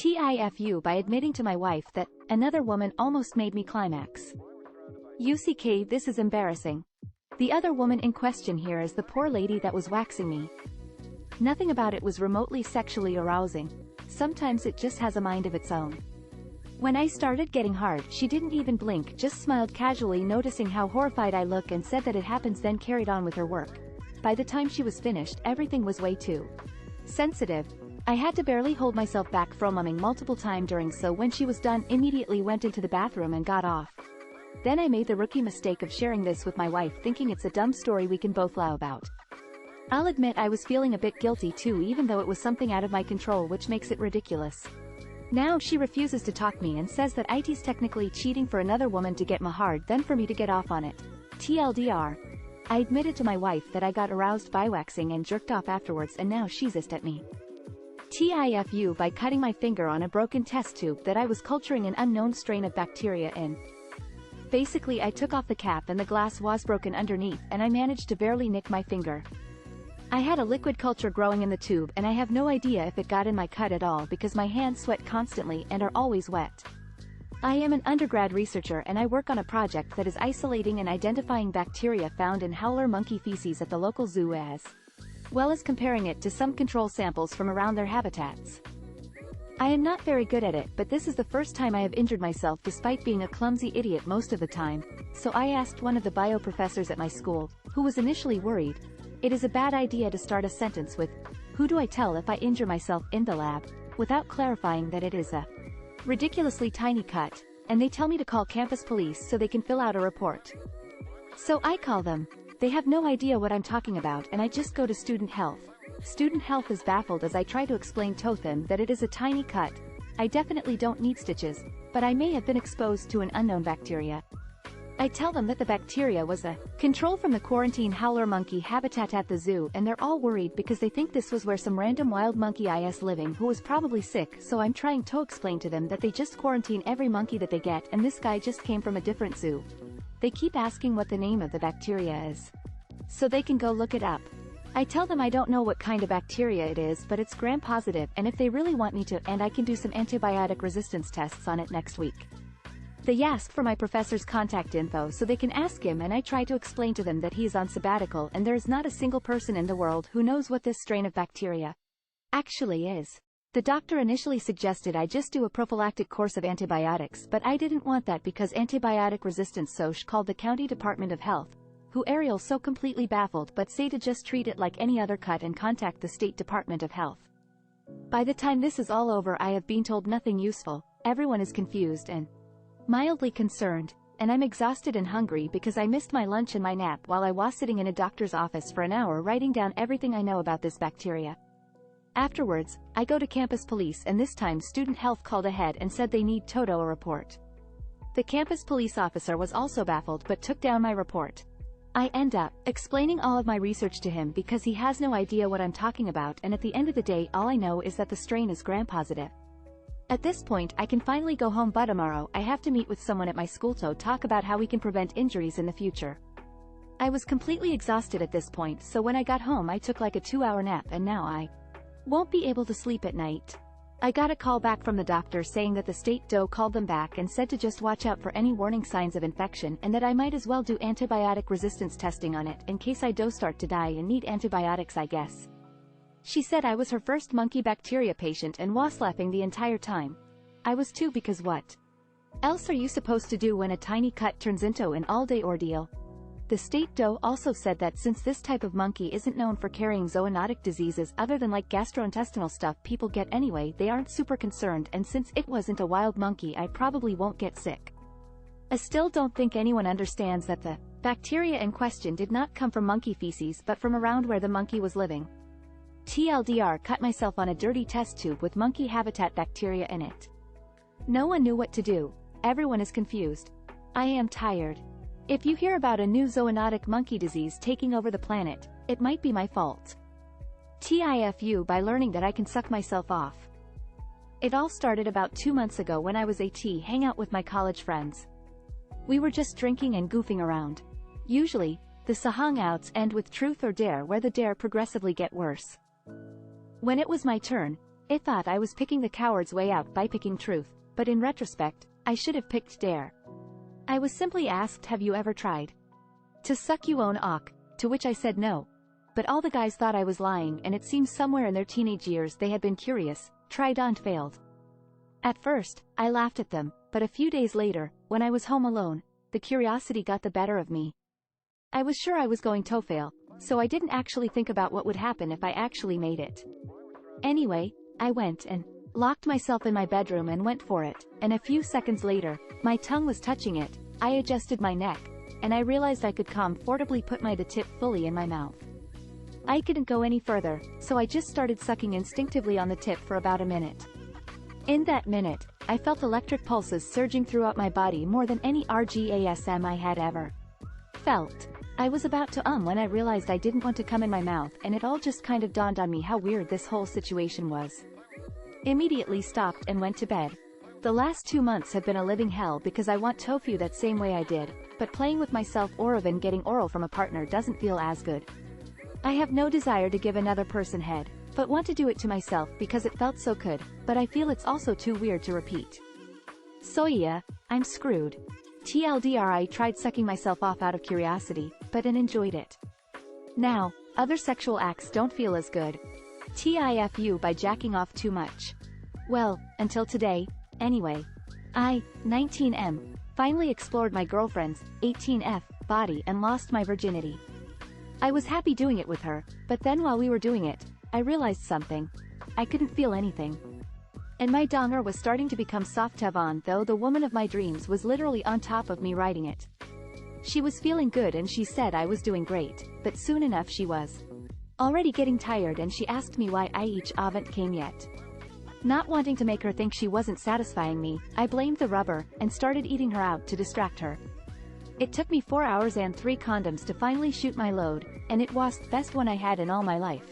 TIFU by admitting to my wife that another woman almost made me climax. UCK, this is embarrassing. The other woman in question here is the poor lady that was waxing me. Nothing about it was remotely sexually arousing. Sometimes it just has a mind of its own. When I started getting hard, she didn't even blink, just smiled casually, noticing how horrified I look, and said that it happens, then carried on with her work. By the time she was finished, everything was way too sensitive. I had to barely hold myself back from mumming multiple times during, so when she was done, immediately went into the bathroom and got off. Then I made the rookie mistake of sharing this with my wife, thinking it's a dumb story we can both laugh about. I'll admit I was feeling a bit guilty too, even though it was something out of my control, which makes it ridiculous. Now she refuses to talk me and says that it's technically cheating for another woman to get my hard, then for me to get off on it. TLDR. I admitted to my wife that I got aroused by waxing and jerked off afterwards, and now she's pissed at me. TIFU by cutting my finger on a broken test tube that I was culturing an unknown strain of bacteria in. Basically, I took off the cap and the glass was broken underneath, and I managed to barely nick my finger. I had a liquid culture growing in the tube, and I have no idea if it got in my cut at all because my hands sweat constantly and are always wet. I am an undergrad researcher and I work on a project that is isolating and identifying bacteria found in howler monkey feces at the local zoo, as well as comparing it to some control samples from around their habitats. I am not very good at it, but this is the first time I have injured myself despite being a clumsy idiot most of the time, so I asked one of the bio professors at my school, who was initially worried. It is a bad idea to start a sentence with, "Who do I tell if I injure myself in the lab?" without clarifying that it is a ridiculously tiny cut, and they tell me to call campus police so they can fill out a report. So I call them. They have no idea what I'm talking about, and I just go to student health. Student health is baffled as I try to explain to them that it is a tiny cut. I definitely don't need stitches, but I may have been exposed to an unknown bacteria. I tell them that the bacteria was a control from the quarantine howler monkey habitat at the zoo, and they're all worried because they think this was where some random wild monkey is living who was probably sick, so I'm trying to explain to them that they just quarantine every monkey that they get, and this guy just came from a different zoo. They keep asking what the name of the bacteria is, so they can go look it up. I tell them I don't know what kind of bacteria it is, but it's gram-positive, and if they really want me to, and I can do some antibiotic resistance tests on it next week. They ask for my professor's contact info so they can ask him, and I try to explain to them that he is on sabbatical and there is not a single person in the world who knows what this strain of bacteria actually is. The doctor initially suggested I just do a prophylactic course of antibiotics, but I didn't want that because antibiotic resistance, so she called the county department of health, who Ariel so completely baffled, but say to just treat it like any other cut and contact the state department of health. By the time this is all over, I have been told nothing useful. Everyone is confused and mildly concerned, and I'm exhausted and hungry because I missed my lunch and my nap while I was sitting in a doctor's office for an hour writing down everything I know about this bacteria. Afterwards, I go to campus police, and this time student health called ahead and said they need Toto a report. The campus police officer was also baffled but took down my report. I end up explaining all of my research to him because he has no idea what I'm talking about, and at the end of the day all I know is that the strain is gram-positive. At this point I can finally go home, but tomorrow I have to meet with someone at my school to talk about how we can prevent injuries in the future. I was completely exhausted at this point, so when I got home I took like a 2-hour nap, and now I won't be able to sleep at night. I got a call back from the doctor saying that the state DO called them back and said to just watch out for any warning signs of infection, and that I might as well do antibiotic resistance testing on it in case I do start to die and need antibiotics, I guess. She said I was her first monkey bacteria patient and was laughing the entire time. I was too, because what else are you supposed to do when a tiny cut turns into an all-day ordeal? The state DO also said that since this type of monkey isn't known for carrying zoonotic diseases other than like gastrointestinal stuff people get anyway, they aren't super concerned, and since it wasn't a wild monkey I probably won't get sick. I still don't think anyone understands that the bacteria in question did not come from monkey feces but from around where the monkey was living. TLDR, cut myself on a dirty test tube with monkey habitat bacteria in it. No one knew what to do. Everyone is confused. I am tired. If you hear about a new zoonotic monkey disease taking over the planet, it might be my fault. TIFU by learning that I can suck myself off. It all started about 2 months ago when I was hang out with my college friends. We were just drinking and goofing around. Usually, the hangouts end with truth or dare, where the dare progressively get worse. When it was my turn, I thought I was picking the coward's way out by picking truth, but in retrospect, I should have picked dare. I was simply asked, have you ever tried to suck your own ock, to which I said no. But all the guys thought I was lying, and it seems somewhere in their teenage years they had been curious, tried and failed. At first, I laughed at them, but a few days later, when I was home alone, the curiosity got the better of me. I was sure I was going to fail, so I didn't actually think about what would happen if I actually made it. Anyway, I went and locked myself in my bedroom and went for it, and a few seconds later, my tongue was touching it. I adjusted my neck, and I realized I could comfortably put the tip fully in my mouth. I couldn't go any further, so I just started sucking instinctively on the tip for about a minute. In that minute, I felt electric pulses surging throughout my body more than any orgasm I had ever felt. I was about to when I realized I didn't want to come in my mouth, and it all just kind of dawned on me how weird this whole situation was. Immediately stopped and went to bed. The last 2 months have been a living hell because I want tofu that same way I did, but playing with myself or even getting oral from a partner doesn't feel as good. I have no desire to give another person head, but want to do it to myself because it felt so good, but I feel it's also too weird to repeat. So yeah, I'm screwed. TLDR, I tried sucking myself off out of curiosity, but enjoyed it. Now, other sexual acts don't feel as good. TIFU by jacking off too much. Well, until today, anyway. I, 19M, finally explored my girlfriend's, 18F, body and lost my virginity. I was happy doing it with her, but then while we were doing it, I realized something. I couldn't feel anything. And my donger was starting to become soft Tevon, though the woman of my dreams was literally on top of me riding it. She was feeling good and she said I was doing great, but soon enough she was already getting tired and she asked me why I haven't came yet. Not wanting to make her think she wasn't satisfying me, I blamed the rubber and started eating her out to distract her. It took me 4 hours and 3 condoms to finally shoot my load, and it was the best one I had in all my life.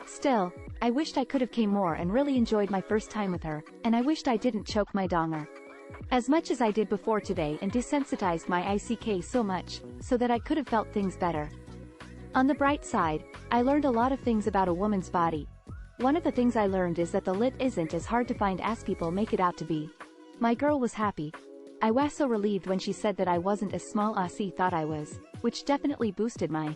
Still, I wished I could have came more and really enjoyed my first time with her, and I wished I didn't choke my donger as much as I did before today and desensitized my ICK so much, so that I could have felt things better. On the bright side, I learned a lot of things about a woman's body. One of the things I learned is that the lit isn't as hard to find as people make it out to be. My girl was happy. I was so relieved when she said that I wasn't as small as she thought I was, which definitely boosted my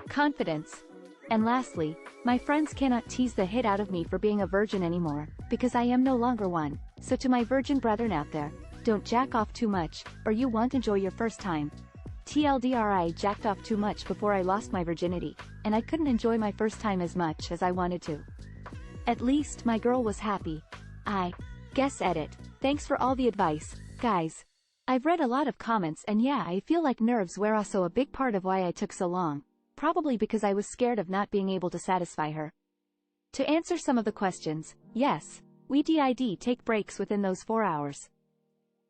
confidence. And lastly, my friends cannot tease the hit out of me for being a virgin anymore, because I am no longer one. So to my virgin brethren out there, don't jack off too much, or you won't enjoy your first time. TLDR, I jacked off too much before I lost my virginity, and I couldn't enjoy my first time as much as I wanted to. At least my girl was happy. I guess edit. Thanks for all the advice, guys. I've read a lot of comments and yeah, I feel like nerves were also a big part of why I took so long. Probably because I was scared of not being able to satisfy her. To answer some of the questions, yes, we did take breaks within those 4 hours.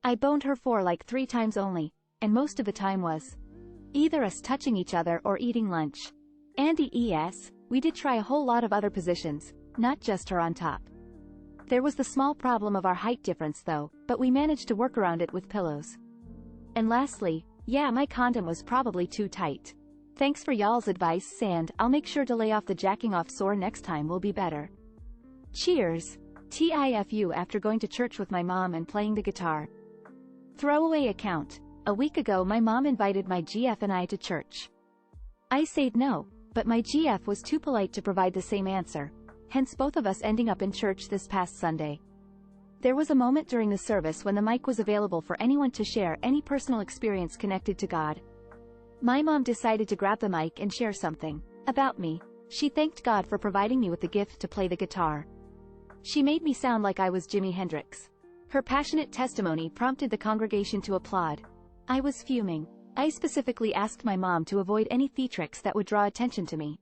I boned her for like 3 times only, and most of the time was either us touching each other or eating lunch. And yes, we did try a whole lot of other positions, not just her on top. There was the small problem of our height difference though, but we managed to work around it with pillows. And lastly, yeah, my condom was probably too tight. Thanks for y'all's advice, and I'll make sure to lay off the jacking off sore next time will be better. Cheers. TIFU after going to church with my mom and playing the guitar. Throwaway account. A week ago my mom invited my GF and I to church. I said no, but my GF was too polite to provide the same answer, hence both of us ending up in church this past Sunday. There was a moment during the service when the mic was available for anyone to share any personal experience connected to God. My mom decided to grab the mic and share something about me. She thanked God for providing me with the gift to play the guitar. She made me sound like I was Jimi Hendrix. Her passionate testimony prompted the congregation to applaud. I was fuming. I specifically asked my mom to avoid any theatrics that would draw attention to me.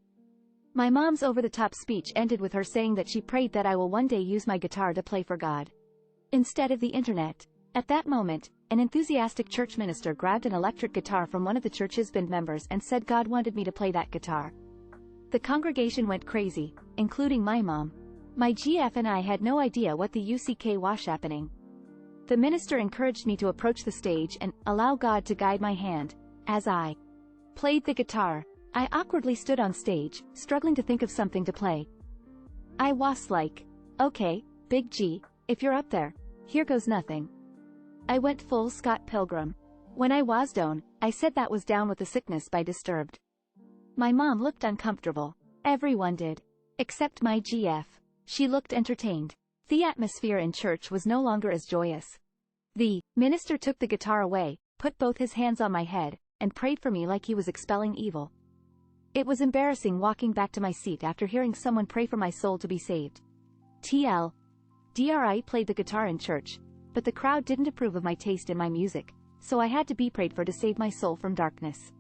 My mom's over-the-top speech ended with her saying that she prayed that I will one day use my guitar to play for God instead of the internet. At that moment, an enthusiastic church minister grabbed an electric guitar from one of the church's band members and said God wanted me to play that guitar. The congregation went crazy, including my mom. My GF and I had no idea what the UCK was happening. The minister encouraged me to approach the stage and allow God to guide my hand. As I played the guitar, I awkwardly stood on stage, struggling to think of something to play. I was like, Okay, Big G, if you're up there, here goes nothing. I went full Scott Pilgrim. When I was down, I said that was Down with the Sickness by Disturbed. My mom looked uncomfortable. Everyone did. Except my GF. She looked entertained. The atmosphere in church was no longer as joyous. The minister took the guitar away, put both his hands on my head, and prayed for me like he was expelling evil. It was embarrassing walking back to my seat after hearing someone pray for my soul to be saved. DRI played the guitar in church, but the crowd didn't approve of my taste in my music, so I had to be prayed for to save my soul from darkness.